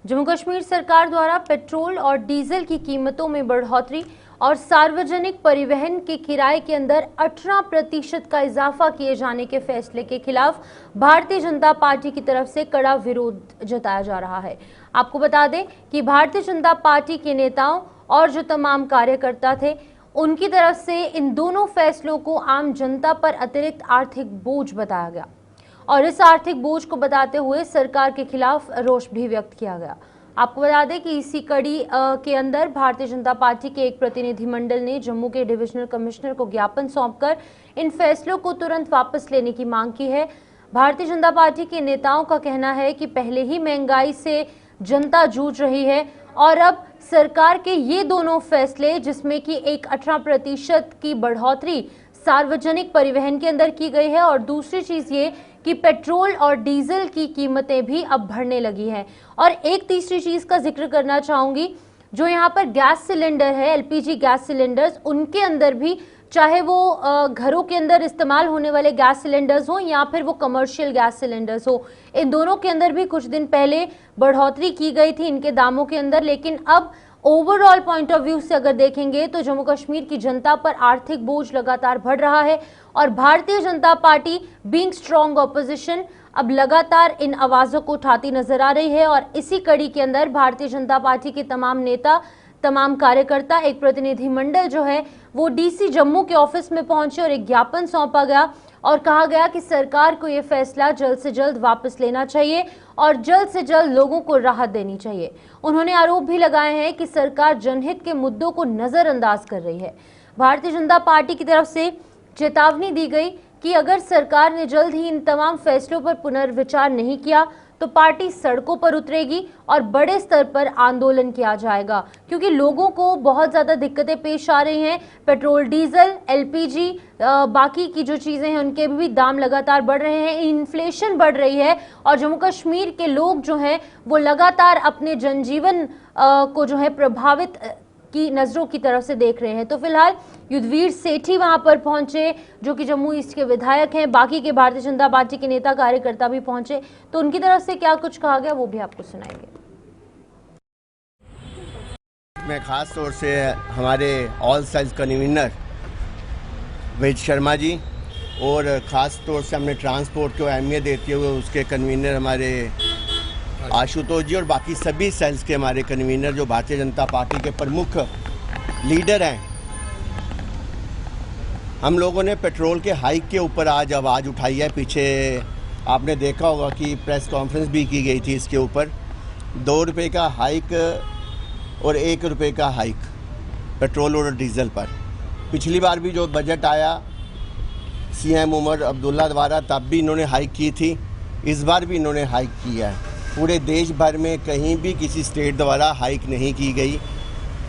जम्मू कश्मीर सरकार द्वारा पेट्रोल और डीजल की कीमतों में बढ़ोतरी और सार्वजनिक परिवहन के किराए के अंदर 18% का इजाफा किए जाने के फैसले के खिलाफ भारतीय जनता पार्टी की तरफ से कड़ा विरोध जताया जा रहा है। आपको बता दें कि भारतीय जनता पार्टी के नेताओं और जो तमाम कार्यकर्ता थे, उनकी तरफ से इन दोनों फैसलों को आम जनता पर अतिरिक्त आर्थिक बोझ बताया गया और इस आर्थिक बोझ को बताते हुए सरकार के खिलाफ रोष भी व्यक्त किया गया। आपको बता दें कि इसी कड़ी के अंदर भारतीय जनता पार्टी के एक प्रतिनिधिमंडल ने जम्मू के डिविजनल कमिश्नर को ज्ञापन सौंपकर इन फैसलों को तुरंत वापस लेने की मांग की है। भारतीय जनता पार्टी के नेताओं का कहना है कि पहले ही महंगाई से जनता जूझ रही है और अब सरकार के ये दोनों फैसले, जिसमें कि एक 18% की बढ़ोतरी सार्वजनिक परिवहन के अंदर की गई है और दूसरी चीज ये कि पेट्रोल और डीजल की कीमतें भी अब बढ़ने लगी हैं। और एक तीसरी चीज का जिक्र करना चाहूंगी, जो यहाँ पर गैस सिलेंडर है, एलपीजी गैस सिलेंडर्स, उनके अंदर भी, चाहे वो घरों के अंदर इस्तेमाल होने वाले गैस सिलेंडर्स हो या फिर वो कमर्शियल गैस सिलेंडर्स हो, इन दोनों के अंदर भी कुछ दिन पहले बढ़ोतरी की गई थी इनके दामों के अंदर। लेकिन अब ओवरऑल पॉइंट ऑफ व्यू से अगर देखेंगे तो जम्मू कश्मीर की जनता पर आर्थिक बोझ लगातार बढ़ रहा है और Bharatiya Janata party being strong opposition अब लगातार इन आवाजों को उठाती नजर आ रही है। और इसी कड़ी के अंदर भारतीय जनता पार्टी के तमाम नेता, तमाम कार्यकर्ता, एक प्रतिनिधिमंडल जो है वो डीसी जम्मू के ऑफिस में पहुंचे और एक ज्ञापन सौंपा गया और कहा गया कि सरकार को यह फैसला जल्द से जल्द वापस लेना चाहिए और जल्द से जल्द लोगों को राहत देनी चाहिए। उन्होंने आरोप भी लगाए हैं कि सरकार जनहित के मुद्दों को नजरअंदाज कर रही है। भारतीय जनता पार्टी की तरफ से चेतावनी दी गई कि अगर सरकार ने जल्द ही इन तमाम फैसलों पर पुनर्विचार नहीं किया तो पार्टी सड़कों पर उतरेगी और बड़े स्तर पर आंदोलन किया जाएगा, क्योंकि लोगों को बहुत ज़्यादा दिक्कतें पेश आ रही हैं। पेट्रोल, डीजल, एलपीजी, बाकी की जो चीज़ें हैं उनके भी दाम लगातार बढ़ रहे हैं, इन्फ्लेशन बढ़ रही है और जम्मू कश्मीर के लोग जो हैं वो लगातार अपने जनजीवन को जो है प्रभावित की नज़रों की तरफ से देख रहे हैं। तो फिलहाल युद्धवीर सेठी वहां पर पहुंचे, जो कि जम्मू ईस्ट के विधायक हैं, बाकी के भारतीय जनता पार्टी के नेता कार्यकर्ता भी पहुंचे, तो उनकी तरफ से क्या कुछ कहा गया वो भी आपको सुनाएंगे। मैं खास तौर से हमारे ऑल सेल्स कन्वीनर वेद शर्मा जी और ख़ास तौर से हमने ट्रांसपोर्ट को अहमियत देते हुए उसके कन्वीनर हमारे आशुतोष जी और बाकी सभी सेल्स के हमारे कन्वीनर जो भारतीय जनता पार्टी के प्रमुख लीडर हैं, हम लोगों ने पेट्रोल के हाइक के ऊपर आज आवाज़ उठाई है। पीछे आपने देखा होगा कि प्रेस कॉन्फ्रेंस भी की गई थी इसके ऊपर। 2 रुपये का हाइक और 1 रुपये का हाइक पेट्रोल और डीजल पर। पिछली बार भी जो बजट आया सीएम उमर अब्दुल्ला द्वारा, तब भी इन्होंने हाइक की थी, इस बार भी इन्होंने हाइक किया है। पूरे देश भर में कहीं भी किसी स्टेट द्वारा हाइक नहीं की गई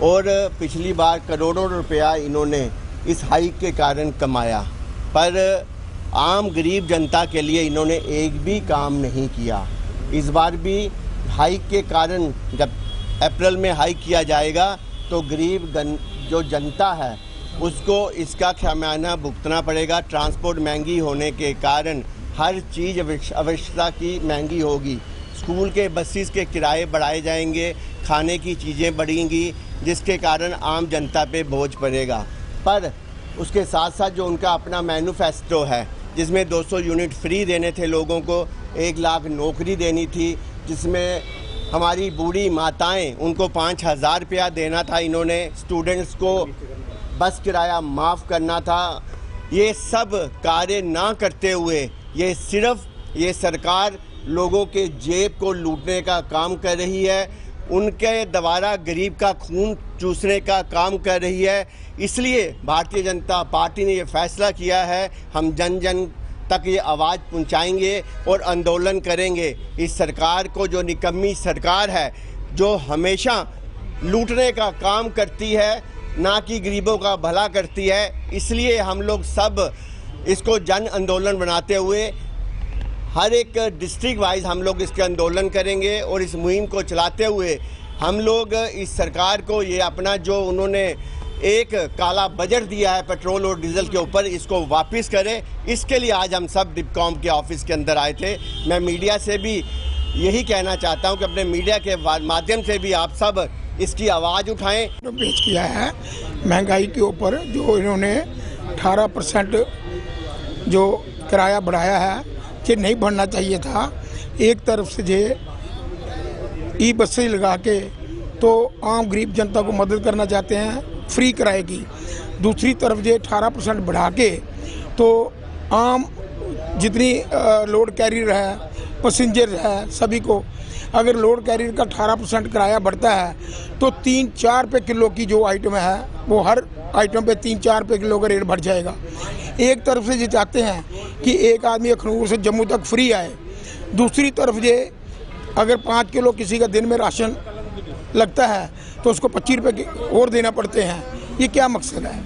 और पिछली बार करोड़ों रुपया इन्होंने इस हाइक के कारण कमाया, पर आम गरीब जनता के लिए इन्होंने एक भी काम नहीं किया। इस बार भी हाइक के कारण जब अप्रैल में हाइक किया जाएगा तो गरीब जो जनता है उसको इसका खमियाजा भुगतना पड़ेगा। ट्रांसपोर्ट महंगी होने के कारण हर चीज़ आवश्यकता की महंगी होगी। स्कूल के बसेस के किराए बढ़ाए जाएंगे, खाने की चीज़ें बढ़ेंगी, जिसके कारण आम जनता पे बोझ पड़ेगा। पर उसके साथ साथ जो उनका अपना मैनिफेस्टो है, जिसमें 200 यूनिट फ्री देने थे लोगों को, 1 लाख नौकरी देनी थी, जिसमें हमारी बूढ़ी माताएं उनको 5,000 रुपया देना था, इन्होंने स्टूडेंट्स को बस किराया माफ़ करना था। ये सब कार्य ना करते हुए ये सरकार लोगों के जेब को लूटने का काम कर रही है, उनके द्वारा गरीब का खून चूसने का काम कर रही है। इसलिए भारतीय जनता पार्टी ने ये फैसला किया है, हम जन जन तक ये आवाज़ पहुंचाएंगे और आंदोलन करेंगे। इस सरकार को, जो निकम्मी सरकार है, जो हमेशा लूटने का काम करती है, ना कि गरीबों का भला करती है, इसलिए हम लोग सब इसको जन आंदोलन बनाते हुए हर एक डिस्ट्रिक्ट वाइज हम लोग इसके आंदोलन करेंगे और इस मुहिम को चलाते हुए हम लोग इस सरकार को ये अपना जो उन्होंने एक काला बजट दिया है पेट्रोल और डीजल के ऊपर, इसको वापस करें। इसके लिए आज हम सब डिपकॉम के ऑफिस के अंदर आए थे। मैं मीडिया से भी यही कहना चाहता हूं कि अपने मीडिया के माध्यम से भी आप सब इसकी आवाज़ उठाएं। तो पेश किया है महंगाई के ऊपर, जो इन्होंने 18% जो किराया बढ़ाया है, कि नहीं बढ़ना चाहिए था। एक तरफ से जे ई बसें लगा के तो आम गरीब जनता को मदद करना चाहते हैं फ्री किराए की, दूसरी तरफ जे 18% बढ़ा के तो आम जितनी लोड कैरियर है, पैसेंजर है, सभी को अगर लोड कैरियर का 18% किराया बढ़ता है तो 3-4 रुपये किलो की जो आइटम है वो हर आइटम पे 3-4 रुपये किलो का रेट बढ़ जाएगा। एक तरफ से ये चाहते हैं कि एक आदमी अखनूर से जम्मू तक फ्री आए, दूसरी तरफ ये अगर 5 किलो किसी का दिन में राशन लगता है तो उसको 25 रुपये और देना पड़ते हैं। ये क्या मकसद है?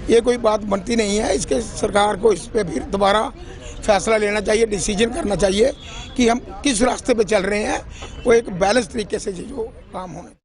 ये कोई बात बनती नहीं है। इसके सरकार को इस पर फिर दोबारा फैसला लेना चाहिए, डिसीजन करना चाहिए कि हम किस रास्ते पे चल रहे हैं, वो एक बैलेंस तरीके से जो काम होने।